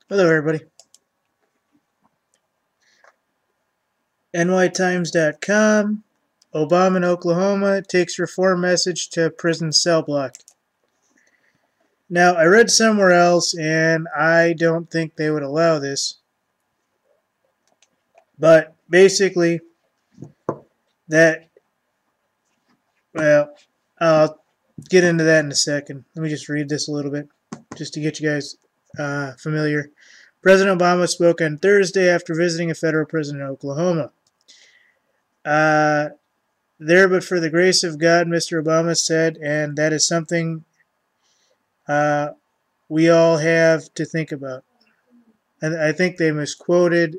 Hello, everybody. NYTimes.com. Obama in Oklahoma takes reform message to prison cell block. Now, I read somewhere else, and I don't think they would allow this. But basically, that, well, I'll get into that in a second. Let me just read this a little bit, just to get you guys familiar. President Obama spoke on Thursday after visiting a federal prison in Oklahoma. There, but for the grace of God, Mr. Obama said, and that is something we all have to think about. And I think they misquoted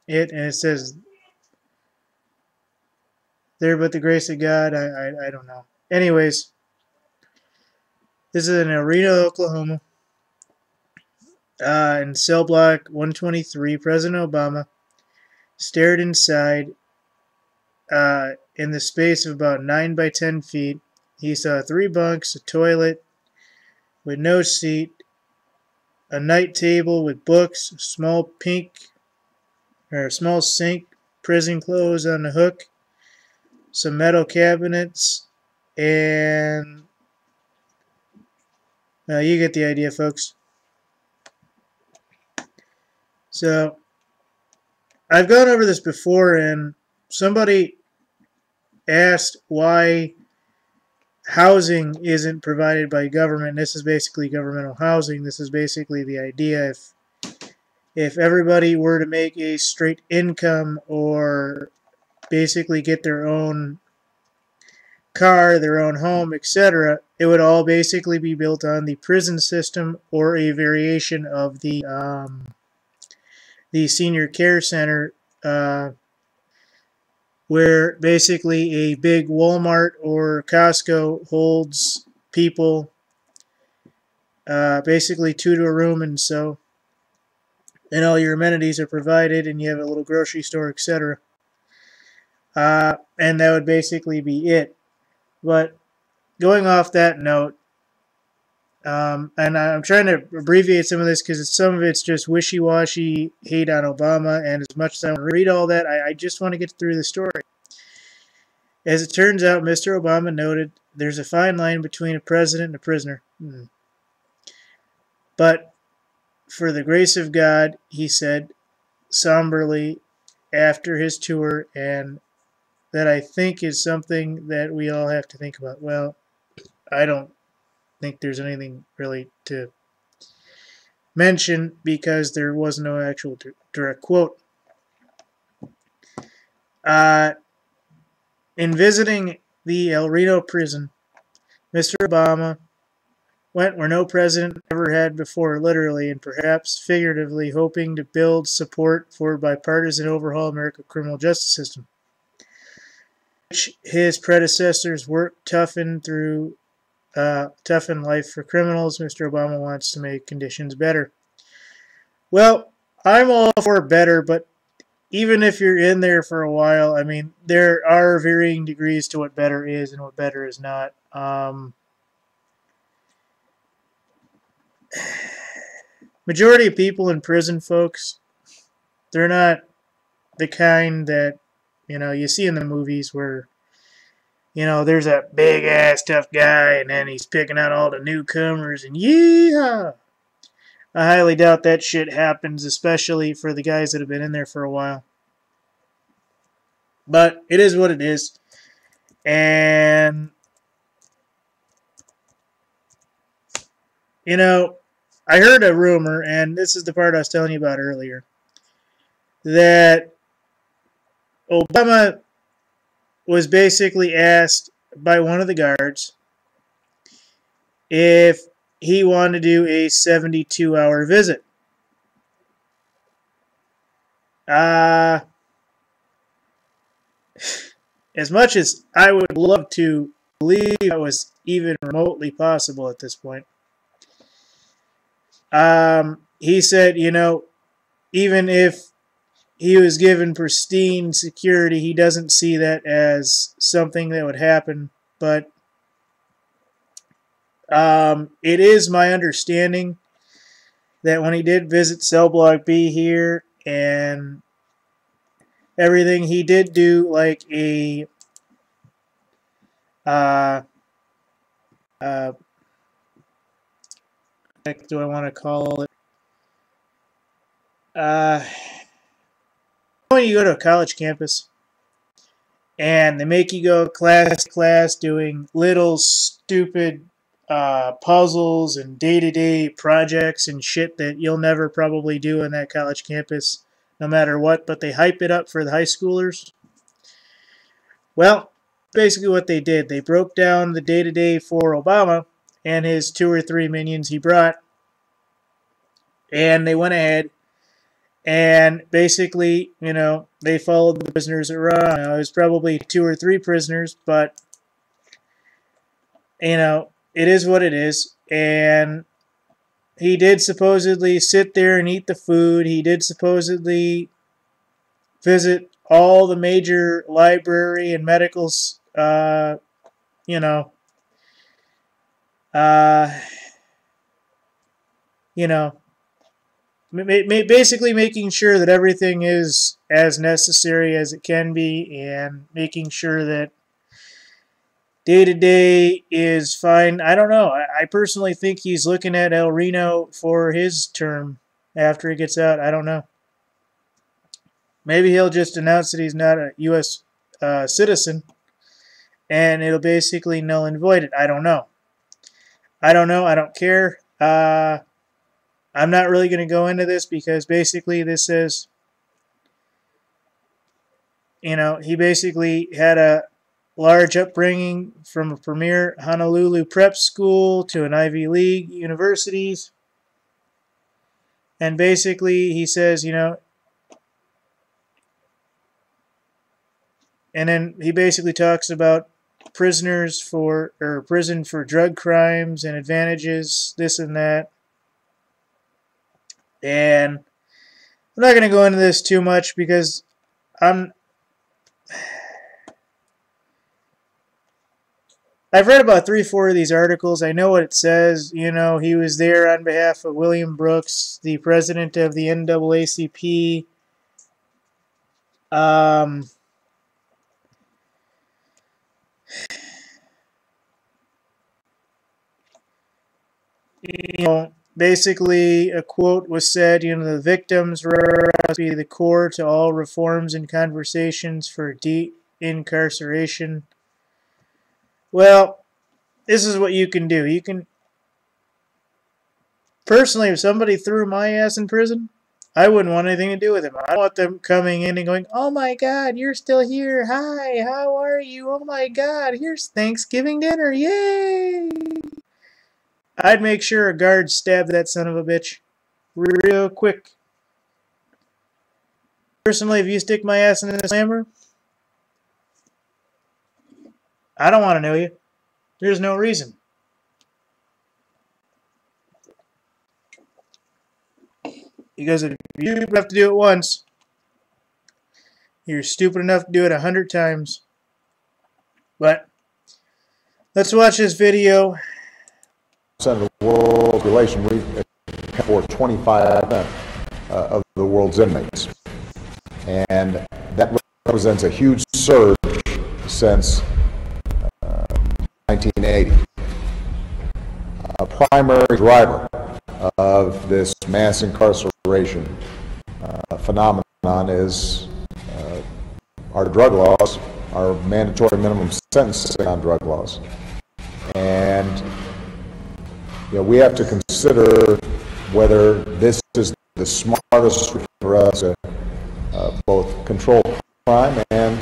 it, and it says, there, but the grace of God. I don't know. Anyways, this is in Reno, Oklahoma. In cell block 123, President Obama stared inside in the space of about 9 by 10 feet. He saw 3 bunks, a toilet with no seat, a night table with books, a small sink, prison clothes on the hook, some metal cabinets, and you get the idea, folks. So, I've gone over this before, and somebody asked why housing isn't provided by government. This is basically governmental housing. This is basically the idea. If everybody were to make a straight income or basically get their own car, their own home, etc., it would all basically be built on the prison system or a variation of the senior care center, where basically a big Walmart or Costco holds people basically 2 to a room, and all your amenities are provided, and you have a little grocery store, etc. And that would basically be it. But going off that note, and I'm trying to abbreviate some of this because some of it's just wishy-washy hate on Obama, and as much as I want to read all that, I just want to get through the story. As it turns out, Mr. Obama noted there's a fine line between a president and a prisoner. But for the grace of God, he said somberly after his tour, and that I think is something that we all have to think about. Well, I don't think there's anything really to mention because there was no actual direct quote. In visiting the Reno Prison, Mr. Obama went where no president ever had before, literally and perhaps figuratively, hoping to build support for a bipartisan overhaul of America's criminal justice system, which his predecessors worked toughen life for criminals. Mr. Obama wants to make conditions better. Well, I'm all for better, but even if you're in there for a while, I mean, there are varying degrees to what better is and what better is not. Majority of people in prison, folks, they're not the kind that, you see in the movies where, there's a big-ass tough guy and then he's picking out all the newcomers and yeehaw! I highly doubt that shit happens, especially for the guys that have been in there for a while. But it is what it is. And, I heard a rumor, and this is the part I was telling you about earlier, that Obama was basically asked by one of the guards if he wanted to do a 72-hour visit. As much as I would love to believe that was even remotely possible at this point, he said, even if he was given pristine security, he doesn't see that as something that would happen. But it is my understanding that when he did visit Cell Block B here and everything, he did do like a what do I want to call it? When you go to a college campus and they make you go class to class doing little stupid puzzles and day-to-day projects and shit that you'll never probably do in that college campus no matter what, but they hype it up for the high schoolers. Well, basically what they did, they broke down the day-to-day for Obama and his 2 or 3 minions he brought, and they went ahead and basically, you know, they followed the prisoners around. Now, it was probably 2 or 3 prisoners, but, you know, it is what it is. And he did supposedly sit there and eat the food. He did supposedly visit all the major library and medical, you know, basically making sure that everything is as necessary as it can be and making sure that day-to-day is fine. I don't know. I personally think he's looking at El Reno for his term after he gets out. I don't know. Maybe he'll just announce that he's not a U.S. Citizen and it'll basically null and void it. I don't know. I don't know. I don't care. I'm not really going to go into this because basically this says, you know, he basically had a large upbringing from a premier Honolulu prep school to an Ivy League universities. And basically he says, you know, and then he basically talks about prisoners for, or prison for drug crimes and advantages, this and that. And I'm not going to go into this too much because I've read about 3 or 4 of these articles. I know what it says. You know, he was there on behalf of William Brooks, the president of the NAACP. You know, basically a quote was said, you know, the victims must be the core to all reforms and conversations for de-incarceration. Well, this is what you can do. You can, personally, if somebody threw my ass in prison, I wouldn't want anything to do with them. I don't want them coming in and going, oh my God, you're still here. Hi, how are you? Oh my God, here's Thanksgiving dinner. Yay! I'd make sure a guard stabbed that son of a bitch real quick. Personally, if you stick my ass in the slammer, I don't want to know you. There's no reason. Because if you have to do it once, you're stupid enough to do it 100 times. But let's watch this video. Of the world population, we account for 25% of the world's inmates. And that represents a huge surge since 1980. A primary driver of this mass incarceration phenomenon is our drug laws, our mandatory minimum sentencing on drug laws. And you know, we have to consider whether this is the smartest way for us to both control crime and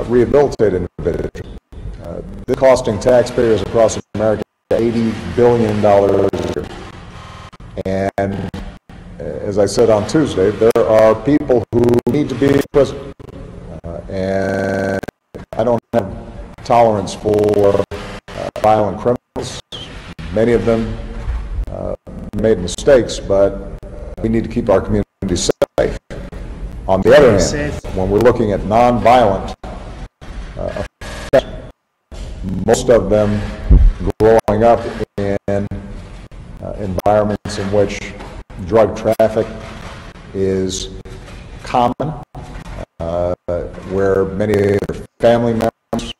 rehabilitate individuals. This is costing taxpayers across America $80 billion a year. And as I said on Tuesday, there are people who need to be in prison. And I don't have tolerance for violent criminals. Many of them made mistakes, but we need to keep our community safe. On the other hand, when we're looking at nonviolent offenders, most of them growing up in environments in which drug traffic is common, where many of their family members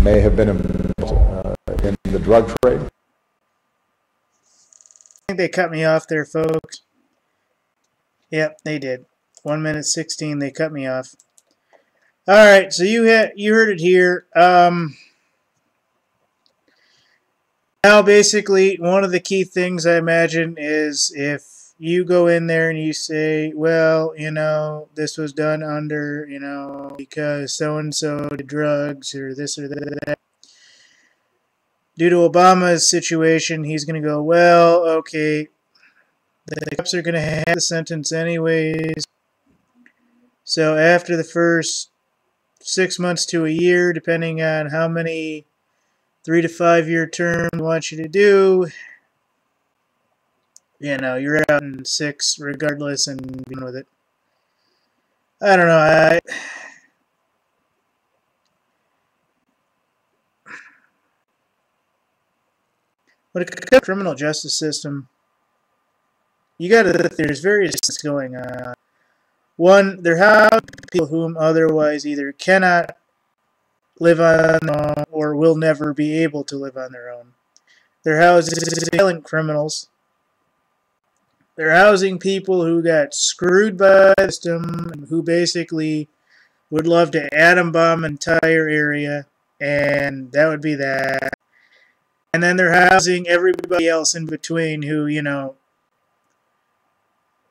may have been involved in the drug trade. I think they cut me off there, folks. Yep, they did. 1 minute 16, they cut me off. All right, so you heard it here. Now, basically, one of the key things I imagine is if you go in there and you say, well, you know, this was done under, you know, because so-and-so did drugs or this or that. Due to Obama's situation, he's going to go, well, okay, the cops are going to have the sentence anyways. So after the first 6 months to a year, depending on how many 3 to 5 year term they want you to do, you know, you're out in 6 regardless and dealing with it. I don't know. When it comes to the criminal justice system, you got to, there's various things going on. One, there have people whom otherwise either cannot live on their own or will never be able to live on their own. They're housing violent criminals. They're housing people who got screwed by the system, who basically would love to atom bomb an entire area, and that would be that. And then they're housing everybody else in between who, you know,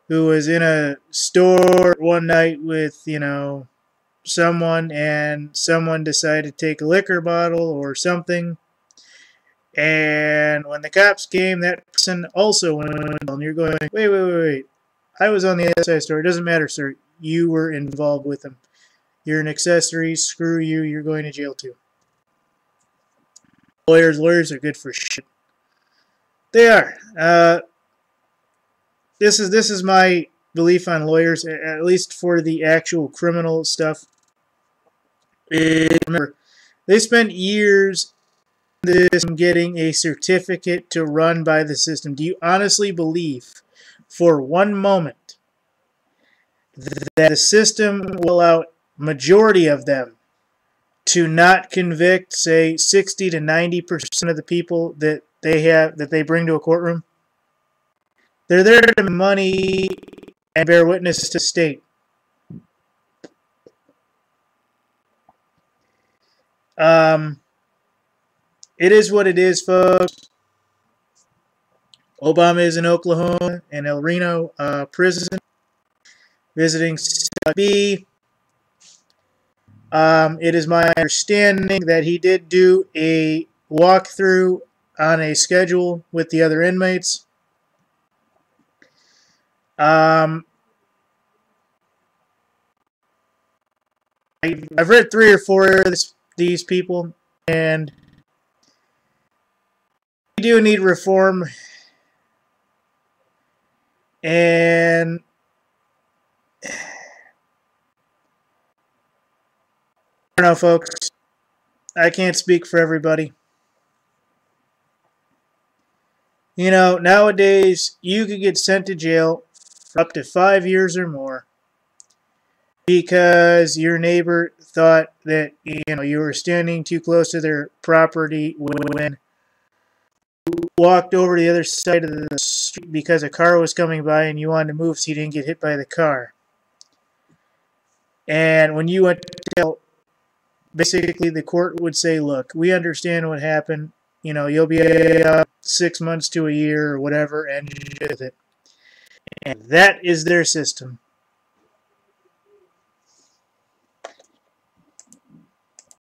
who was in a store one night with, you know, someone, and someone decided to take a liquor bottle or something, and when the cops came, that person also went on, and you're going, wait, I was on the other side of the store. It doesn't matter, sir. You were involved with them. You're an accessory. Screw you. You're going to jail too. Lawyers are good for shit. They are. This is my belief on lawyers, at least for the actual criminal stuff. Remember, they spent years getting a certificate to run by the system. Do you honestly believe for one moment that the system will allow majority of them to not convict, say, 60 to 90% of the people that they bring to a courtroom? They're there to make money and bear witness to the state. It is what it is, folks. Obama is in Oklahoma and El Reno Prison, visiting B. It is my understanding that he did do a walkthrough on a schedule with the other inmates. I've read 3 or 4 of these people, and we do need reform. And I don't know, folks. I can't speak for everybody. You know, nowadays, you could get sent to jail for up to 5 years or more because your neighbor thought that, you know, you were standing too close to their property when you walked over to the other side of the street because a car was coming by and you wanted to move so you didn't get hit by the car. And when you went to jail, basically the court would say, look, we understand what happened. You know, you'll be 6 months to a year or whatever, and with it. And that is their system.